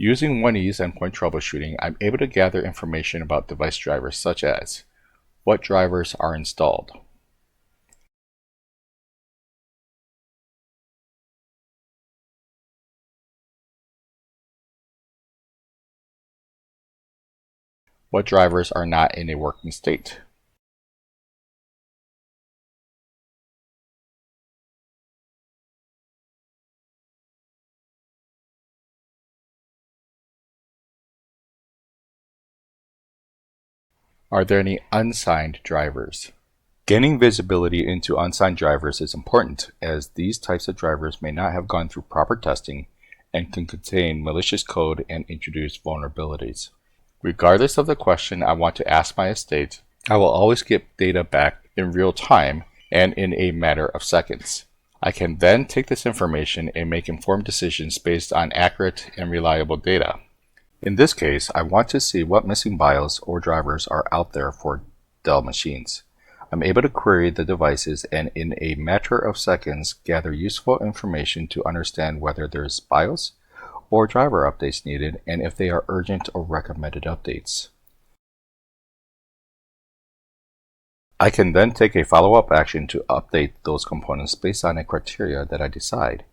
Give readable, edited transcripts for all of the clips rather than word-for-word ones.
Using 1E's endpoint troubleshooting, I'm able to gather information about device drivers such as what drivers are installed, what drivers are not in a working state, are there any unsigned drivers. Gaining visibility into unsigned drivers is important, as these types of drivers may not have gone through proper testing and can contain malicious code and introduce vulnerabilities. Regardless of the question I want to ask my estate, I will always get data back in real time and in a matter of seconds. I can then take this information and make informed decisions based on accurate and reliable data. In this case, I want to see what missing BIOS or drivers are out there for Dell machines. I'm able to query the devices and in a matter of seconds gather useful information to understand whether there's BIOS or driver updates needed and if they are urgent or recommended updates. I can then take a follow-up action to update those components based on a criteria that I decide.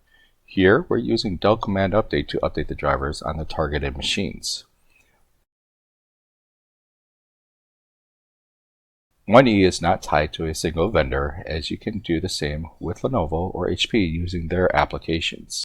Here, we're using Dell Command Update to update the drivers on the targeted machines. 1E is not tied to a single vendor, as you can do the same with Lenovo or HP using their applications.